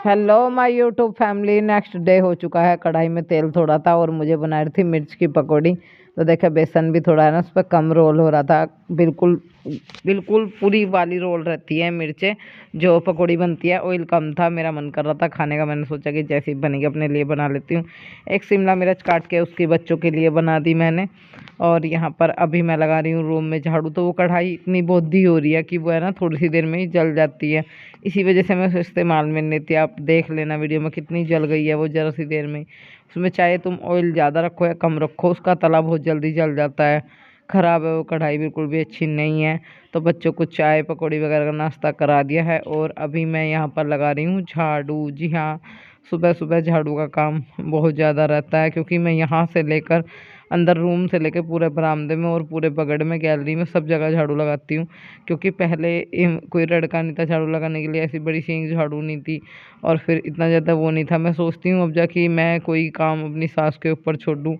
Hello my YouTube family. Next day हो चुका है। कढ़ाई में तेल थोड़ा था और मुझे बना रही थी मिर्च की पकौड़ी। तो देखा बेसन भी थोड़ा है ना, उस पर कम रोल हो रहा था। बिल्कुल बिल्कुल पूरी वाली रोल रहती है मिर्चें जो पकौड़ी बनती है। ऑयल कम था, मेरा मन कर रहा था खाने का। मैंने सोचा कि जैसी बनेगी अपने लिए बना लेती हूँ। एक शिमला मिर्च काट के उसकी बच्चों के लिए बना दी मैंने। और यहाँ पर अभी मैं लगा रही हूँ रूम में झाड़ू। तो वो कढ़ाई इतनी बोधी हो रही है कि वो है ना थोड़ी सी देर में ही जल जाती है। इसी वजह से मैं उसे इस्तेमाल में नहीं लेती। आप देख लेना वीडियो में कितनी जल गई है वो ज़रा सी देर में। उसमें चाहे तुम ऑयल ज़्यादा रखो या कम रखो, उसका तला बहुत जल्दी जल जाता है। ख़राब है वो कढ़ाई, बिल्कुल भी अच्छी नहीं है। तो बच्चों को चाय पकौड़ी वगैरह का नाश्ता करा दिया है और अभी मैं यहाँ पर लगा रही हूँ झाड़ू। जी हाँ, सुबह सुबह झाड़ू का काम बहुत ज़्यादा रहता है क्योंकि मैं यहाँ से लेकर अंदर रूम से लेकर पूरे बरामदे में और पूरे बगड़ में गैलरी में सब जगह झाड़ू लगाती हूँ। क्योंकि पहले कोई लड़का नहीं था झाड़ू लगाने के लिए, ऐसी बड़ी सी झाड़ू नहीं थी और फिर इतना ज़्यादा वो नहीं था। मैं सोचती हूँ अब जाके मैं कोई काम अपनी सास के ऊपर छोड़ दूँ,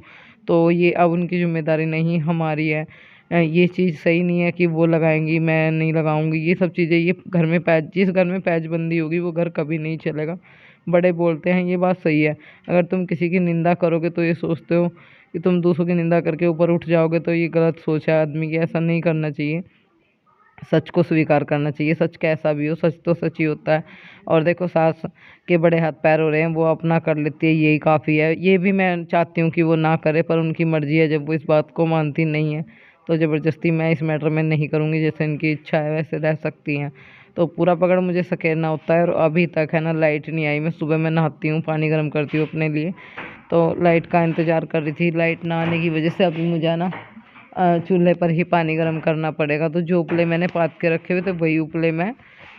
तो ये अब उनकी जिम्मेदारी नहीं हमारी है। ये चीज़ सही नहीं है कि वो लगाएंगी मैं नहीं लगाऊंगी। ये सब चीज़ें, ये घर में पैच, जिस घर में पैचबंदी होगी वो घर कभी नहीं चलेगा। बड़े बोलते हैं, ये बात सही है। अगर तुम किसी की निंदा करोगे तो ये सोचते हो कि तुम दूसरों की निंदा करके ऊपर उठ जाओगे, तो ये गलत सोच है आदमी की। ऐसा नहीं करना चाहिए, सच को स्वीकार करना चाहिए। सच कैसा भी हो, सच तो सच ही होता है। और देखो सास के बड़े हाथ पैर हो रहे हैं, वो अपना कर लेती है, यही काफ़ी है। ये भी मैं चाहती हूँ कि वो ना करे, पर उनकी मर्ज़ी है। जब वो इस बात को मानती नहीं है तो ज़बरदस्ती मैं इस मैटर में नहीं करूँगी। जैसे इनकी इच्छा है वैसे रह सकती हैं। तो पूरा पकड़ मुझे सकेरना होता है। और अभी तक है ना लाइट नहीं आई। मैं सुबह में नहाती हूँ, पानी गर्म करती हूँ अपने लिए, तो लाइट का इंतज़ार कर रही थी। लाइट ना आने की वजह से अभी मुझे ना चूल्हे पर ही पानी गर्म करना पड़ेगा। तो जो उपले मैंने पात के रखे हुए थे वही उपले मैं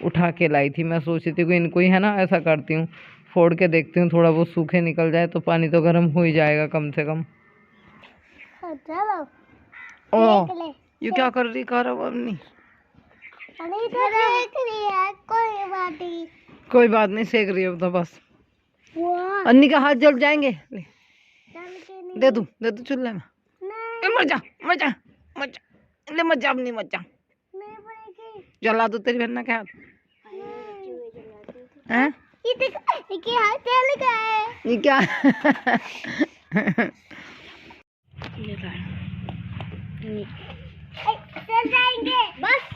उठा के लाई थी। मैं सोच रही थी कि इनको ही है ना ऐसा करती हूँ, फोड़ के देखती हूँ थोड़ा बहुत सूखे निकल जाए तो पानी तो गर्म हो ही जाएगा कम से कम। ओ ये क्या कर रही कार अपनी? कोई बात नहीं, सेक रही हो तो बस। अन्नी का हाथ जल जाएंगे। दे दू चूल्हे में। मर जा मर जा मर जा, ले मत जा, अब नहीं मत जा। जला दो तेरी बहन के हाथ। हैं? ये हाथ जल गए। ये क्या? चल जाएंगे बस।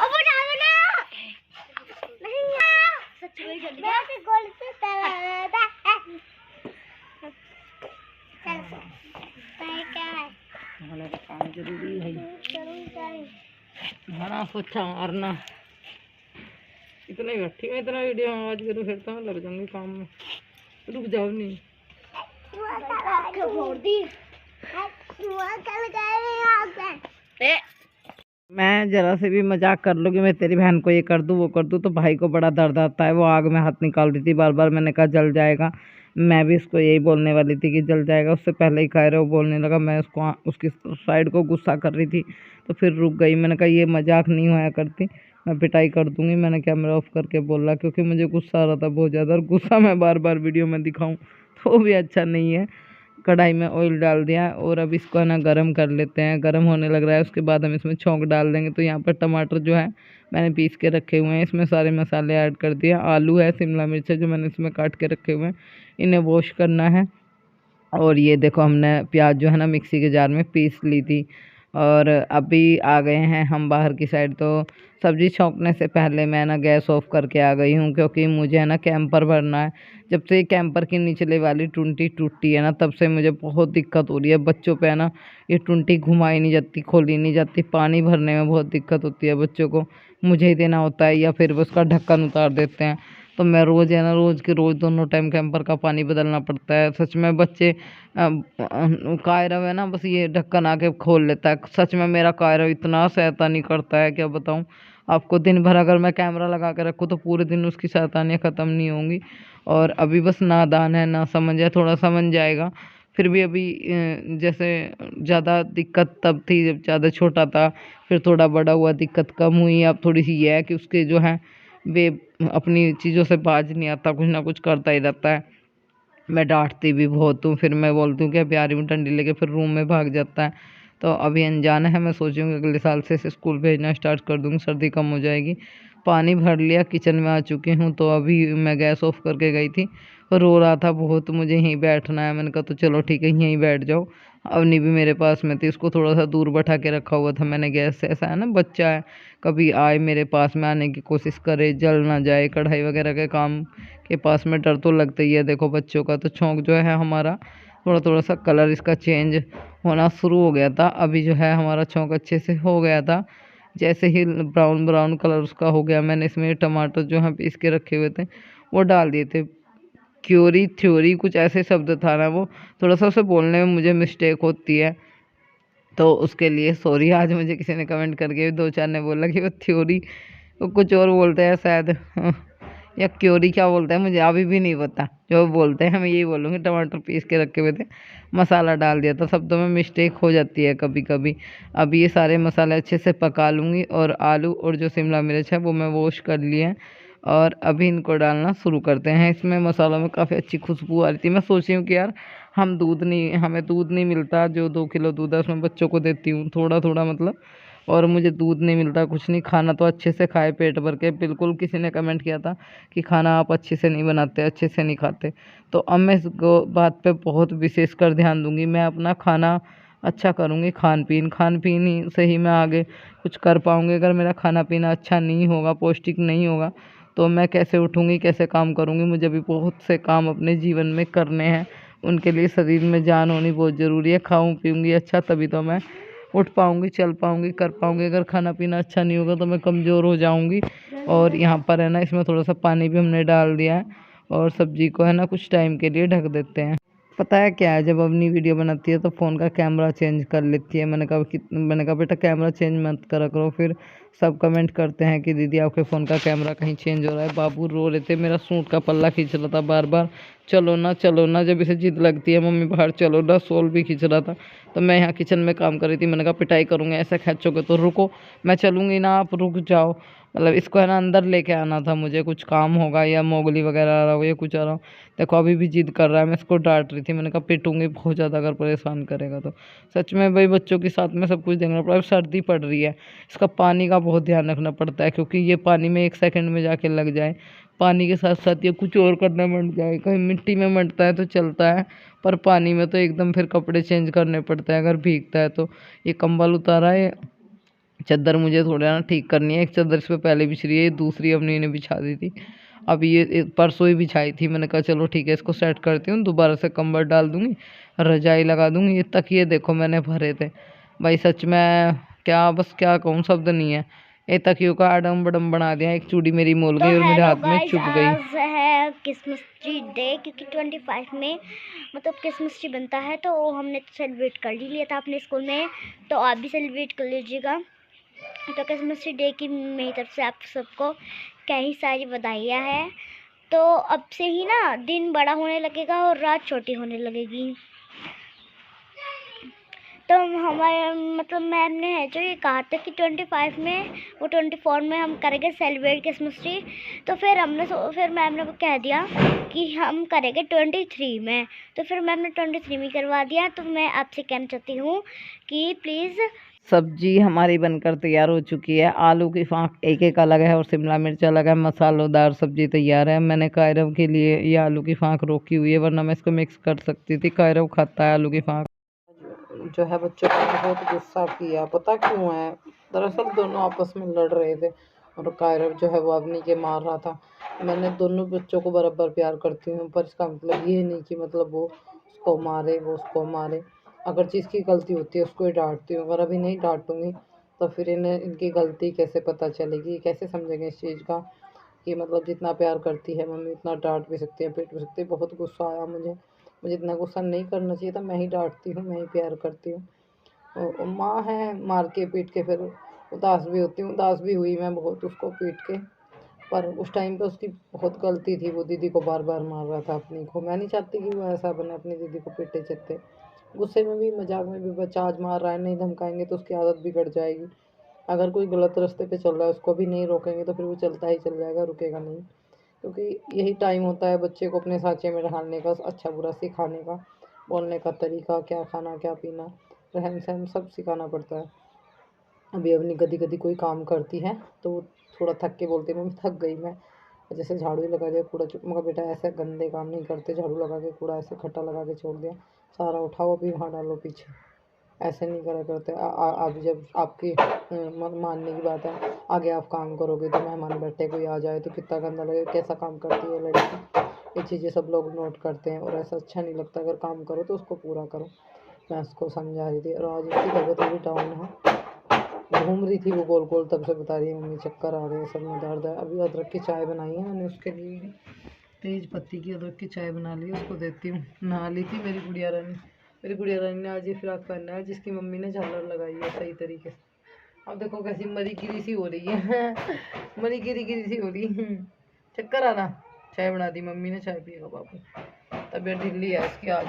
अब उठाओ ना। नहीं सच में जल गया। मैं गोल से तला था। चल भाई क्या है? हमारा काम जरूरी है। बड़ा सोचा मारना। इतना ही बैठी मैं, इतना वीडियो में आवाज करूँ फिर तो मैं लग जाऊंगी काम में। रुक जाओ नहीं। मैं जरा से भी मजाक कर लूँ कि मैं तेरी बहन को ये कर दूँ वो कर दूँ तो भाई को बड़ा दर्द आता है। वो आग में हाथ निकाल रही थी बार बार। मैंने कहा जल जाएगा। मैं भी इसको यही बोलने वाली थी कि जल जाएगा, उससे पहले ही कह रहे वो बोलने लगा। मैं उसको उसकी साइड को गुस्सा कर रही थी तो फिर रुक गई। मैंने कहा ये मजाक नहीं होया करती, मैं पिटाई कर दूंगी। मैंने कैमरा ऑफ करके बोला क्योंकि मुझे गुस्सा आ रहा था बहुत ज़्यादा। और गुस्सा मैं बार बार वीडियो में दिखाऊं तो भी अच्छा नहीं है। कढ़ाई में ऑयल डाल दिया और अब इसको है ना गर्म कर लेते हैं। गर्म होने लग रहा है, उसके बाद हम इसमें छौंक डाल देंगे। तो यहाँ पर टमाटर जो है मैंने पीस के रखे हुए हैं, इसमें सारे मसाले ऐड कर दिए। आलू है, शिमला मिर्च है जो मैंने इसमें काट के रखे हुए हैं, इन्हें वॉश करना है। और ये देखो हमने प्याज जो है ना मिक्सी के जार में पीस ली थी। और अभी आ गए हैं हम बाहर की साइड। तो सब्ज़ी छौंकने से पहले मैं ना गैस ऑफ करके आ गई हूँ क्योंकि मुझे है ना कैंपर भरना है। जब से कैंपर की निचले वाली टूंटी टूटी है ना तब से मुझे बहुत दिक्कत हो रही है। बच्चों पे है ना ये टूंटी घुमाई नहीं जाती, खोली नहीं जाती। पानी भरने में बहुत दिक्कत होती है बच्चों को, मुझे ही देना होता है या फिर वो उसका ढक्कन उतार देते हैं। तो मैं रोज़ है ना, रोज़ के रोज़ दोनों टाइम कैंपर का पानी बदलना पड़ता है। सच में बच्चे कायरव है ना बस ये ढक्कन आके खोल लेता है। सच में मेरा कायरव इतना शैतानी करता है क्या बताऊँ आपको। दिन भर अगर मैं कैमरा लगा के रखूँ तो पूरे दिन उसकी शैतानियाँ ख़त्म नहीं होंगी। और अभी बस नादान है, ना समझ है, थोड़ा समझ जाएगा। फिर भी अभी जैसे ज़्यादा दिक्कत तब थी जब ज़्यादा छोटा था, फिर थोड़ा बड़ा हुआ दिक्कत कम हुई। अब थोड़ी सी ये है कि उसके जो है वे अपनी चीज़ों से बाज नहीं आता, कुछ ना कुछ करता ही रहता है। मैं डांटती भी बहुत हूँ, फिर मैं बोलती हूँ कि प्यारी में डंडी लेके फिर रूम में भाग जाता है। तो अभी अनजान है, मैं सोचूंगी अगले साल से इसे स्कूल भेजना स्टार्ट कर दूँगी, सर्दी कम हो जाएगी। पानी भर लिया, किचन में आ चुकी हूँ। तो अभी मैं गैस ऑफ करके गई थी, रो रहा था बहुत, मुझे यहीं बैठना है। मैंने कहा तो चलो ठीक है, यहीं बैठ जाओ। अवनी भी मेरे पास में थी, उसको थोड़ा सा दूर बैठा के रखा हुआ था मैंने गैस से। ऐसा है ना, बच्चा है, कभी आए मेरे पास में आने की कोशिश करे, जल ना जाए। कढ़ाई वगैरह के काम के पास में डर तो लगता ही है। देखो बच्चों का तो शौक जो है हमारा, थोड़ा थोड़ा सा कलर इसका चेंज होना शुरू हो गया था। अभी जो है हमारा शौक अच्छे से हो गया था। जैसे ही ब्राउन ब्राउन कलर उसका हो गया, मैंने इसमें टमाटर जो हैं पीस के रखे हुए थे वो डाल दिए थे। क्योरी थ्योरी कुछ ऐसे शब्द था ना वो, थोड़ा सा उसे बोलने में मुझे मिस्टेक होती है, तो उसके लिए सॉरी। आज मुझे किसी ने कमेंट करके दो चार ने बोला कि वो थ्योरी वो कुछ और बोलते हैं शायद या क्योरी क्या बोलते हैं, मुझे अभी भी नहीं पता। जो बोलते हैं मैं यही बोलूँगी। टमाटर पीस के रखे हुए थे, मसाला डाल दिया था। शब्दों में मिस्टेक हो जाती है कभी कभी। अब ये सारे मसाले अच्छे से पका लूँगी, और आलू और जो शिमला मिर्च है वो मैं वॉश कर लिए हैं, और अभी इनको डालना शुरू करते हैं। इसमें मसालों में काफ़ी अच्छी खुशबू आ रही थी। मैं सोच रही हूँ कि यार हमें दूध नहीं मिलता, जो 2 किलो दूध है उसमें बच्चों को देती हूँ थोड़ा थोड़ा मतलब, और मुझे दूध नहीं मिलता, कुछ नहीं। खाना तो अच्छे से खाए पेट भर के। बिल्कुल किसी ने कमेंट किया था कि खाना आप अच्छे से नहीं बनाते, अच्छे से नहीं खाते। तो अब मैं इस बात पे बहुत विशेष कर ध्यान दूंगी। मैं अपना खाना अच्छा करूँगी, खान पीन ही से ही मैं आगे कुछ कर पाऊँगी। अगर मेरा खाना पीना अच्छा नहीं होगा, पौष्टिक नहीं होगा, तो मैं कैसे उठूँगी, कैसे काम करूँगी। मुझे भी बहुत से काम अपने जीवन में करने हैं, उनके लिए शरीर में जान होनी बहुत ज़रूरी है। खाऊँ पीऊँगी अच्छा तभी तो मैं उठ पाऊँगी, चल पाऊँगी, कर पाऊँगी। अगर खाना पीना अच्छा नहीं होगा तो मैं कमज़ोर हो जाऊँगी। और यहाँ पर है ना, इसमें थोड़ा सा पानी भी हमने डाल दिया है, और सब्ज़ी को है ना कुछ टाइम के लिए ढक देते हैं। पता है क्या है, जब अपनी वीडियो बनाती है तो फ़ोन का कैमरा चेंज कर लेती है। मैंने कहा बेटा कैमरा चेंज मत करा करो, फिर सब कमेंट करते हैं कि दीदी आपके फ़ोन का कैमरा कहीं चेंज हो रहा है। बाबू रो रहे थे, मेरा सूट का पल्ला खींच रहा था बार बार, चलो ना चलो ना। जब इसे जिद लगती है मम्मी बाहर चलो ना, सोल भी खींच रहा था। तो मैं यहाँ किचन में काम कर रही थी, मैंने कहा पिटाई करूँगी, ऐसा खींचोगे तो रुको, मैं चलूँगी ना, आप रुक जाओ। मतलब इसको है ना अंदर लेके आना था मुझे, कुछ काम होगा या मोगली वगैरह आ रहा हो या कुछ आ रहा हो। देखो अभी भी जिद कर रहा है, मैं इसको डांट रही थी, मैंने कहा पिटूंगी बहुत ज़्यादा अगर परेशान करेगा तो। सच में भाई बच्चों के साथ में सब कुछ देखना पड़ा। अब सर्दी पड़ रही है, इसका पानी का बहुत ध्यान रखना पड़ता है, क्योंकि ये पानी में 1 सेकंड में जाके लग जाए। पानी के साथ साथ ये कुछ और करने मंड जाए, कहीं मिट्टी में मंडता है तो चलता है, पर पानी में तो एकदम फिर कपड़े चेंज करने पड़ते हैं अगर भीगता है तो। ये कंबल उतारा है, चादर मुझे थोड़ा ना ठीक करनी है। एक चादर इस पे पहले बिछ रही है, दूसरी अपनी ने बिछा दी थी, अब ये परसों ही बिछाई थी। मैंने कहा चलो ठीक है, इसको सेट करती हूँ, दोबारा से कंबल डाल दूँगी, रजाई लगा दूँगी। ये तकिए देखो मैंने भरे थे भाई, सच में क्या बस क्या कहूँ, शब्द नहीं है। ये तकियों का आडम बडम बना दिया। एक चूड़ी मेरी मोल गई और मेरे हाथ में चुभ गई। आज है क्रिसमस ट्री डे, क्योंकि 25 में मतलब क्रिसमस ट्री बनता है, तो हमने सेलिब्रेट कर ही लिया था अपने स्कूल में, तो आप भी सेलिब्रेट कर लीजिएगा। तो क्रिसमस डे की मेरी तरफ से आप सबको कई सारी बधाइयाँ हैं। तो अब से ही ना दिन बड़ा होने लगेगा और रात छोटी होने लगेगी। तो हमारे मतलब मैम ने है जो ये कहा था कि 25 में वो 24 में हम करेंगे सेलिब्रेट क्रिसमस ट्री। तो फिर मैम ने वो कह दिया कि हम करेंगे 23 में। तो फिर मैम ने 23 में करवा दिया। तो मैं आपसे कहना चाहती हूँ कि प्लीज़। सब्जी हमारी बनकर तैयार हो चुकी है। आलू की फाँक एक एक अलग है और शिमला मिर्च अलग है। मसालेदार सब्जी तैयार है। मैंने कायरव के लिए ये आलू की फाँक रोकी हुई है, वरना मैं इसको मिक्स कर सकती थी। कायरव खाता है आलू की फाँक। जो है बच्चों को बहुत गुस्सा किया, पता क्यों है? दरअसल दोनों आपस में लड़ रहे थे, और कायरव जो है वो अवनी के मार रहा था। मैंने दोनों बच्चों को बराबर प्यार करती हूँ, पर इसका मतलब ये नहीं कि मतलब वो उसको मारे, वो उसको मारे। अगर जिसकी गलती होती है उसको ही डांटती हूँ। अगर अभी नहीं डांटूंगी तो फिर इन्हें इनकी गलती कैसे पता चलेगी, कैसे समझेंगे इस चीज़ का कि मतलब जितना प्यार करती है मम्मी उतना डांट भी सकती है, पीट भी सकती है। बहुत गुस्सा आया मुझे इतना गुस्सा नहीं करना चाहिए था। मैं ही डांटती हूँ, मैं ही प्यार करती हूँ। माँ है, मार के पीट के फिर उदास भी होती हूँ। उदास भी हुई मैं बहुत उसको पीट के, पर उस टाइम पे उसकी बहुत गलती थी। वो दीदी को बार बार मार रहा था अपनी को। मैं नहीं चाहती कि वो ऐसा बने, अपनी दीदी को पीटे चलते। गुस्से में भी मजाक में भी बच्चा आज मार रहा है, नहीं धमकाएंगे तो उसकी आदत बिगड़ जाएगी। अगर कोई गलत रास्ते पे चल रहा है उसको भी नहीं रोकेंगे तो फिर वो चलता ही चल जाएगा, रुकेगा नहीं। क्योंकि यही टाइम होता है बच्चे को अपने सांचे में ढालने का, अच्छा बुरा सिखाने का, बोलने का तरीका, क्या खाना क्या पीना, रहन सहन सब सिखाना पड़ता है। अभी अपनी कभी कभी कोई काम करती है तो थोड़ा थक के बोलती है मम्मी थक गई मैं, जैसे झाड़ू ही लगा दिया कूड़ा मगर बेटा ऐसे गंदे काम नहीं करते, झाड़ू लगा के कूड़ा ऐसे खट्टा लगा के छोड़ दिया, सारा उठाओ अभी वहाँ डालो पीछे, ऐसे नहीं करा करते। अब जब आपकी मानने की बात है, आगे आप काम करोगे तो मेहमान बैठे कोई आ जाए तो कितना गंदा लगे, कैसा काम करती है लड़की, ये चीज़ें सब लोग नोट करते हैं और ऐसा अच्छा नहीं लगता। अगर काम करो तो उसको पूरा करो। मैं उसको समझा रही थी और आज उसकी तबीयत थोड़ी डाउन है, घूम रही थी वो गोल गोल, तब से बता रही है मम्मी चक्कर आ रहे हैं, सब में दर्द है। अभी अदरक की चाय बनाई है मैंने उसके लिए, तेज पत्ती की अदरक की चाय बना ली, उसको देती हूँ। नहा ली थी मेरी गुड़िया रानी, मेरी गुड़िया रानी ने आज ये फ्रॉक पहना है जिसकी मम्मी ने झालर लगाई है सही तरीके से। अब देखो कैसी मरी गिरी सी हो रही है मरी गिरी गिरी सी हो रही है। चक्कर आ रहा, चाय बना दी मम्मी ने, चाय पिएगा बाबू, तबीयत ढीली है इसकी आज।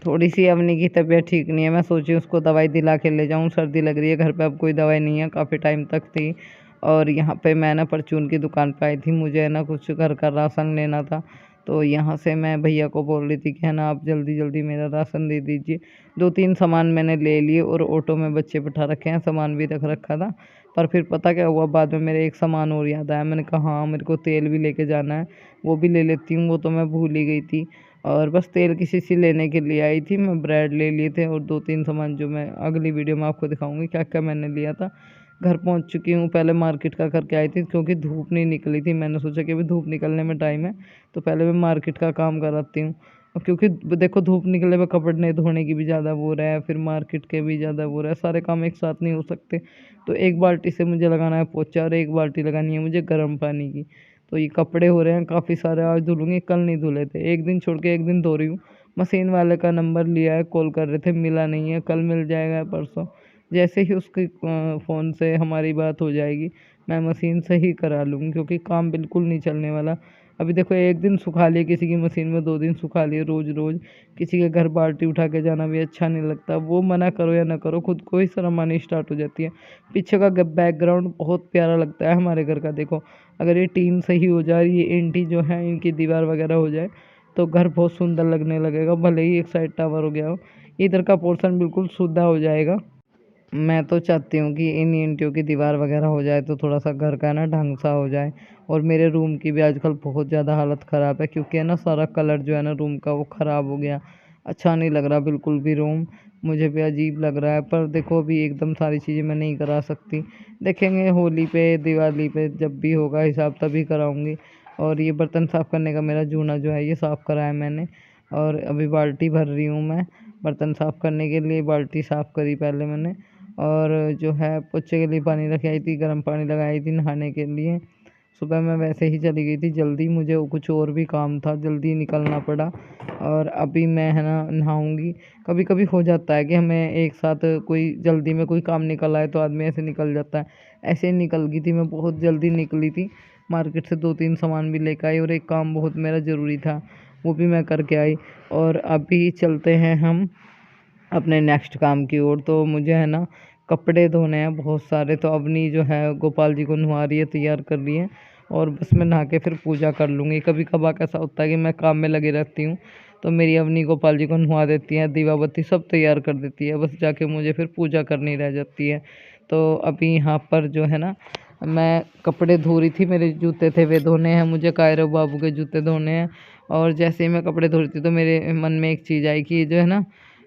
थोड़ी सी अवनी की तबीयत ठीक नहीं है, मैं सोची उसको दवाई दिला के ले जाऊँ, सर्दी लग रही है। घर पे अब कोई दवाई नहीं है, काफ़ी टाइम तक थी। और यहाँ पे मैं ना परचून की दुकान पे आई थी, मुझे है ना कुछ घर का राशन लेना था, तो यहाँ से मैं भैया को बोल रही थी कि है ना आप जल्दी जल्दी मेरा राशन दे दीजिए। 2-3 सामान मैंने ले लिए और ऑटो में बच्चे बिठा रखे हैं, सामान भी रख रखा था। पर फिर पता क्या हुआ, बाद में मेरे एक सामान और याद आया, मैंने कहा हाँ मेरे को तेल भी लेके जाना है, वो भी ले लेती हूँ, वो तो मैं भूल ही गई थी। और बस तेल की शीशी लेने के लिए आई थी मैं, ब्रेड ले लिए थे और 2-3 सामान जो मैं अगली वीडियो में आपको दिखाऊंगी क्या क्या मैंने लिया था। घर पहुंच चुकी हूँ, पहले मार्केट का करके आई थी क्योंकि धूप नहीं निकली थी, मैंने सोचा कि अभी धूप निकलने में टाइम है तो पहले मैं मार्केट का काम कराती हूँ। और क्योंकि देखो धूप निकले में कपड़े धोने की भी ज़्यादा वो रहा है, फिर मार्केट के भी ज़्यादा वो रहा है, सारे काम एक साथ नहीं हो सकते। तो एक बाल्टी से मुझे लगाना है पोछा और एक बाल्टी लगानी है मुझे गर्म पानी की। तो ये कपड़े हो रहे हैं काफ़ी सारे, आज धुलूँगी, कल नहीं धुले थे, एक दिन छोड़ के एक दिन धो रही हूँ। मशीन वाले का नंबर लिया है, कॉल कर रहे थे, मिला नहीं है, कल मिल जाएगा परसों। जैसे ही उसकी फ़ोन से हमारी बात हो जाएगी मैं मशीन से ही करा लूँगी, क्योंकि काम बिल्कुल नहीं चलने वाला। अभी देखो एक दिन सुखा लिए किसी की मशीन में, 2 दिन सुखा लिए, रोज़ रोज़ किसी के घर बाल्टी उठा के जाना भी अच्छा नहीं लगता। वो मना करो या ना करो खुद को ही शर्म आनी स्टार्ट हो जाती है। पीछे का बैकग्राउंड बहुत प्यारा लगता है हमारे घर का, देखो अगर ये टीन सही हो जाए, ये ईंटी जो है इनकी दीवार वगैरह हो जाए तो घर बहुत सुंदर लगने लगेगा, भले ही एक साइड टावर हो गया हो, इधर का पोर्शन बिल्कुल सूधा हो जाएगा। मैं तो चाहती हूँ कि इन ईंटों की दीवार वगैरह हो जाए तो थोड़ा सा घर का ना ढंग सा हो जाए। और मेरे रूम की भी आजकल बहुत ज़्यादा हालत ख़राब है, क्योंकि है ना सारा कलर जो है ना रूम का वो ख़राब हो गया, अच्छा नहीं लग रहा बिल्कुल भी रूम, मुझे भी अजीब लग रहा है। पर देखो अभी एकदम सारी चीज़ें मैं नहीं करा सकती, देखेंगे होली पे दिवाली पे जब भी होगा हिसाब तभी कराऊँगी। और ये बर्तन साफ़ करने का मेरा जूना जो है ये साफ़ कराया मैंने, और अभी बाल्टी भर रही हूँ मैं बर्तन साफ़ करने के लिए, बाल्टी साफ़ करी पहले मैंने। और जो है पोछे के लिए पानी रख आई थी, गर्म पानी लगाई थी नहाने के लिए। सुबह मैं वैसे ही चली गई थी जल्दी, मुझे कुछ और भी काम था, जल्दी निकलना पड़ा। और अभी मैं है ना नहाऊंगी। कभी कभी हो जाता है कि हमें एक साथ कोई जल्दी में कोई काम निकल आए तो आदमी ऐसे निकल जाता है, ऐसे ही निकल गई थी मैं, बहुत जल्दी निकली थी, मार्केट से 2-3 सामान भी लेकर आई और एक काम बहुत मेरा ज़रूरी था वो भी मैं करके आई। और अभी चलते हैं हम अपने नेक्स्ट काम की ओर। तो मुझे है ना कपड़े धोने हैं बहुत सारे, तो अवनी जो है गोपाल जी को नहवा रही है, तैयार कर रही है, और बस मैं नहा के फिर पूजा कर लूँगी। कभी कभार ऐसा होता है कि मैं काम में लगी रहती हूँ तो मेरी अवनी गोपाल जी को नहवा देती है, दीवा बत्ती सब तैयार कर देती है, बस जाके मुझे फिर पूजा करनी रह जाती है। तो अभी यहाँ पर जो है ना मैं कपड़े धो रही थी, मेरे जूते थे वे धोने हैं, मुझे कायरो बाबू के जूते धोने हैं। और जैसे ही मैं कपड़े धो रही थी तो मेरे मन में एक चीज़ आई कि जो है ना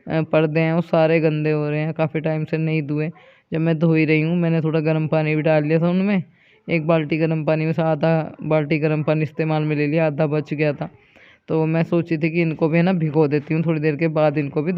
पर्दे हैं वो सारे गंदे हो रहे हैं, काफ़ी टाइम से नहीं धुए। जब मैं धो ही रही हूँ मैंने थोड़ा गर्म पानी भी डाल लिया था उनमें, एक बाल्टी गर्म पानी में से आधा बाल्टी गर्म पानी इस्तेमाल में ले लिया, आधा बच गया था। तो मैं सोची थी कि इनको भी है ना भिगो देती हूँ, थोड़ी देर के बाद इनको भी